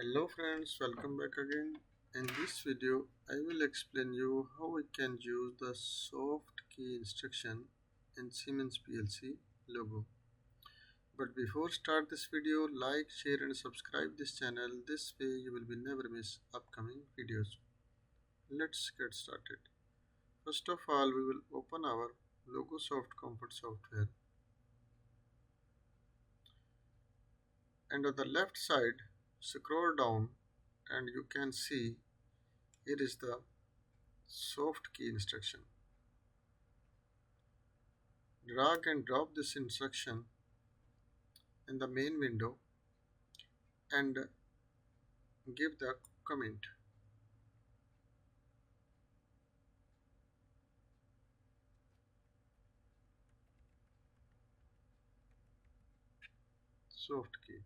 Hello friends, welcome back again. In this video, I will explain you how we can use the soft key instruction in Siemens PLC logo. But before start this video, like, share and subscribe this channel. This way you will be never miss upcoming videos. Let's get started. First of all, we will open our Logo Soft Comfort software. And on the left side, scroll down and you can see here is the soft key instruction. Drag and drop this instruction in the main window and give the comment. Soft key.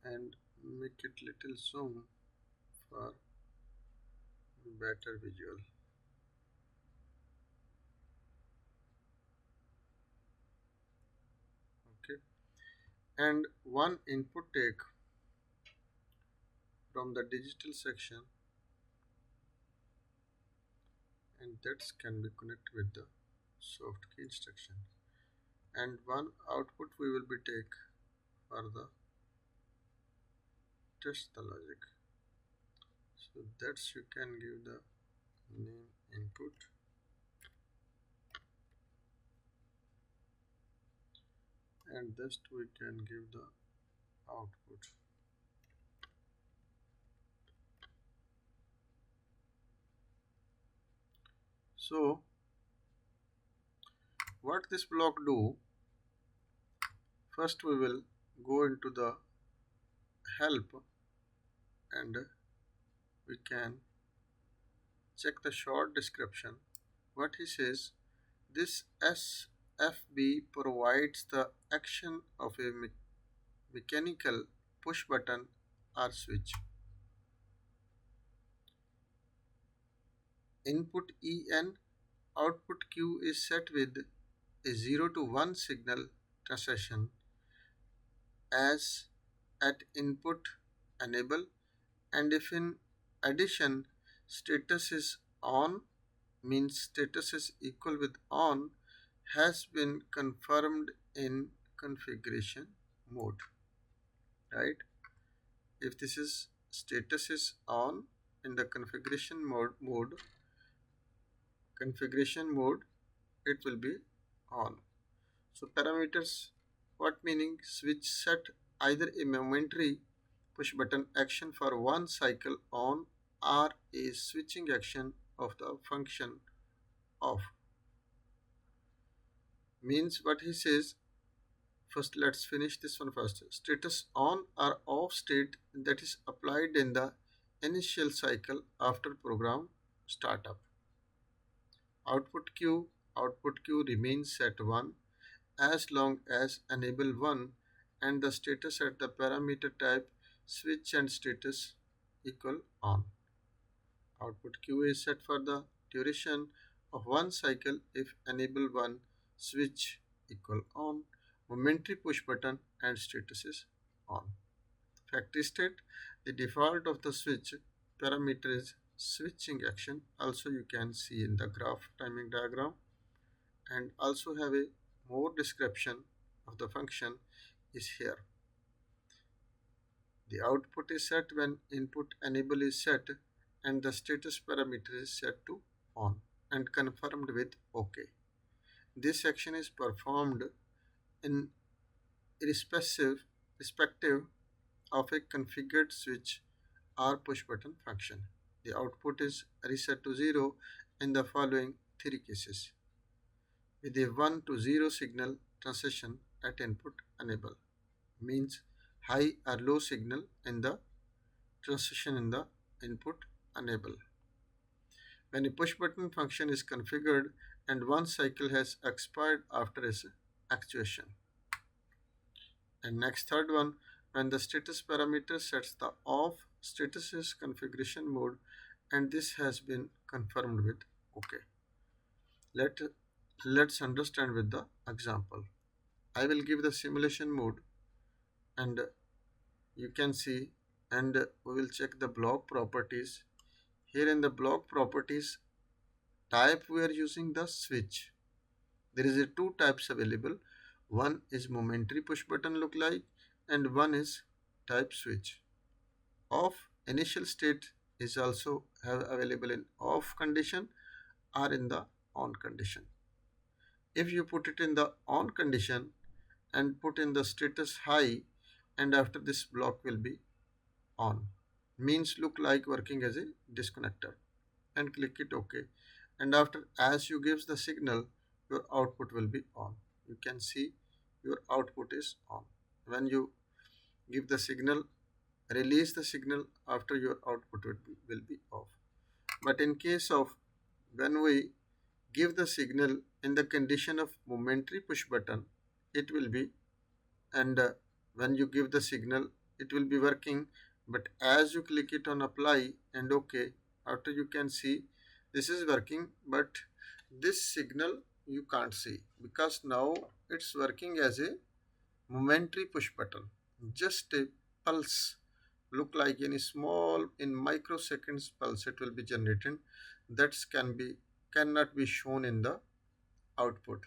And make it little zoom for better visual. Okay. And one input take from the digital section, and that can be connected with the soft key instruction. And one output we will be take for the test the logic. So that's you can give the name input and just we can give the output. So what this block do, first we will go into the help and we can check the short description. What he says, this SFB provides the action of a mechanical push button or switch. Input EN, output Q is set with a 0 to 1 signal transition as at input enable, and if in addition status is on, means status is equal with on, has been confirmed in configuration mode, right? If this is status is on in the configuration mode, it will be on. So parameters, what meaning? Switch set either a momentary push button action for one cycle on or a switching action of the function off. Means what he says, first let's finish this one first. Status on or off state that is applied in the initial cycle after program startup. Output Q remains set 1 as long as enable 1 and the status at the parameter type switch and status equal on. Output Q is set for the duration of one cycle if enable 1 switch equal on, momentary push button and status is on. Factory state, the default of the switch parameter is switching action. Also you can see in the graph timing diagram, and also have a more description of the function is here. The output is set when input enable is set and the status parameter is set to on and confirmed with OK. This action is performed in irrespective of a configured switch or push button function. The output is reset to 0 in the following three cases: with a 1 to 0 signal transition at input enable, means high or low signal in the transition in the input enable. When a push button function is configured and one cycle has expired after its actuation. And next third one, when the status parameter sets the off status is configuration mode and this has been confirmed with OK. Let's understand with the example. I will give the simulation mode, and you can see, and we will check the block properties. Here in the block properties type we are using the switch. There is a two types available. One is momentary push button look like, and one is type switch. Off initial state is also available in off condition or in the on condition. If you put it in the on condition and put in the status high, and after this block will be on, means look like working as a disconnector, and click it OK. And after as you gives the signal, your output will be on. You can see your output is on. When you give the signal, release the signal, after your output will be off. But in case of when we give the signal in the condition of momentary push button, it will be, and when you give the signal it will be working, but as you click it on apply and OK, after you can see this is working, but this signal you can't see because now it's working as a momentary push button, just a pulse, look like any small in microseconds pulse it will be generated, that cannot be shown in the output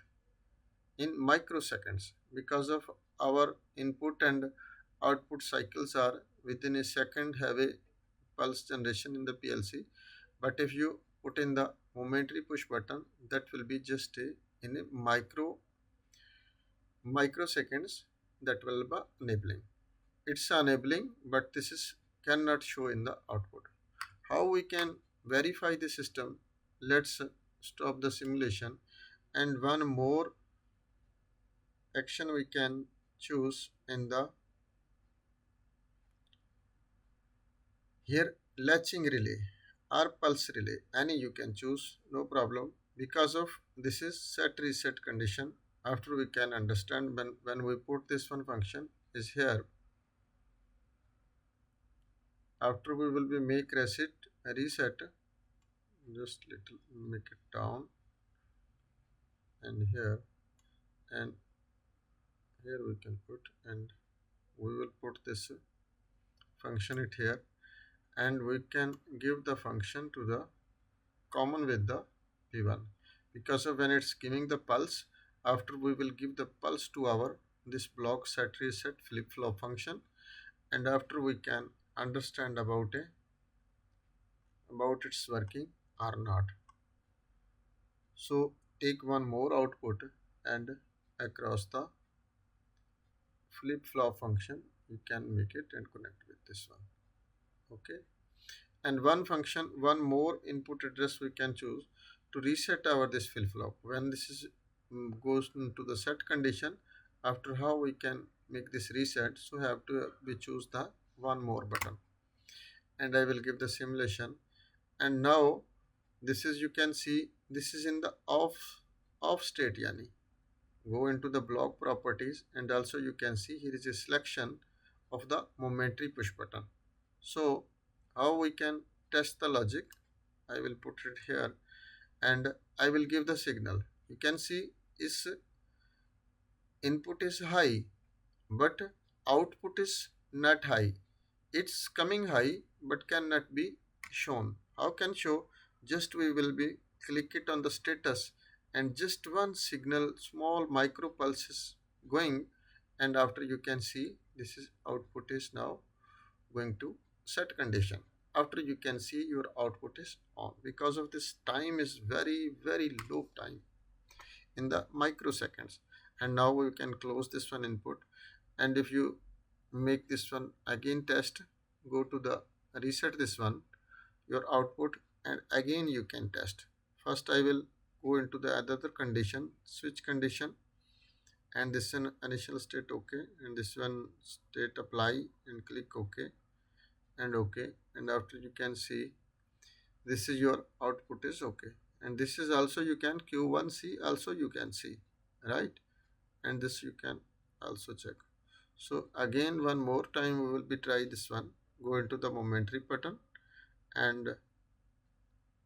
in microseconds because of our input and output cycles are within a second have a pulse generation in the PLC. But if you put in the momentary push button, that will be just a in a microseconds, that will be enabling. It's enabling, but this is cannot show in the output. How we can verify the system? Let's stop the simulation, and one more action we can choose in the here latching relay or pulse relay, any you can choose, no problem, because of this is set reset condition. After we can understand when we put this one function is here, after we will be make reset, just little make it down, and and here we can put, and we will put this function it here, and we can give the function to the common with the P1, because of when it's giving the pulse, after we will give the pulse to our this block set reset flip flop function, and after we can understand about its working or not. So take one more output, and across the flip flop function you can make it and connect with this one. Okay, and one function, one more input address we can choose to reset our this flip flop when this is goes into the set condition. After how we can make this reset, so have to we choose the one more button, and I will give the simulation. And now this is, you can see this is in the off state, yani go into the block properties, and also you can see here is a selection of the momentary push button. So how we can test the logic, I will put it here, and I will give the signal. You can see is input is high, but output is not high. It's coming high but cannot be shown. How can show? Just we will be click it on the status, and just one signal small micro pulse is going, and after you can see this is output is now going to set condition. After you can see your output is on, because of this time is very low time in the microseconds. And now we can close this one input, and if you make this one again test, go to the reset this one your output, and again you can test. First I will go into the other condition, switch condition, and this one initial state okay, and this one state apply, and click ok and ok, and after you can see this is your output is okay, and this is also you can q1c also you can see, right, and this you can also check. So again one more time we will be try this one, go into the momentary button and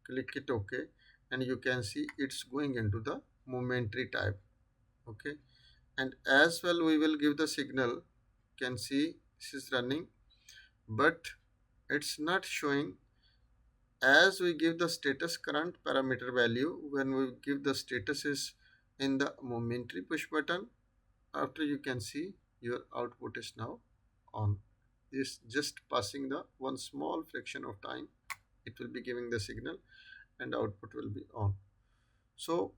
click it ok, and you can see it's going into the momentary type. Okay, And as well we will give the signal. You can see this is running, but it's not showing as we give the status current parameter value. When we give the status is in the momentary push button, after you can see your output is now on. This just passing the one small fraction of time, it will be giving the signal and output will be on. So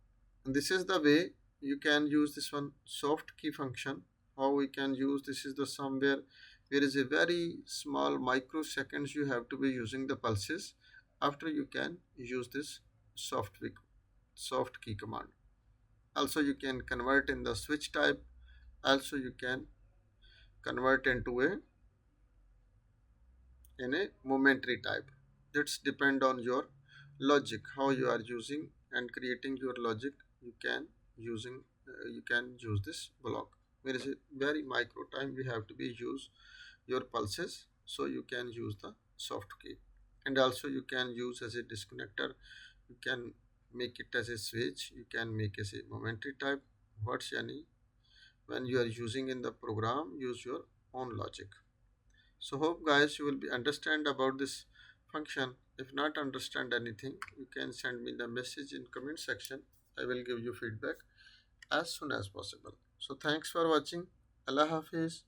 this is the way you can use this one soft key function. How we can use this is the somewhere there is a very small microseconds you have to be using the pulses. After you can use this soft key command. Also you can convert in the switch type. Also you can convert into a in a momentary type. That's depend on your logic, how you are using and creating your logic. You can using you can use this block. There is a very micro time we have to be use your pulses, so you can use the soft key. And also you can use as a disconnector. You can make it as a switch, you can make as a momentary type. What's any when you are using in the program, use your own logic. So hope guys you will be understand about this function. If not understand anything, you can send me the message in comment section. I will give you feedback as soon as possible. So thanks for watching. Allah Hafiz.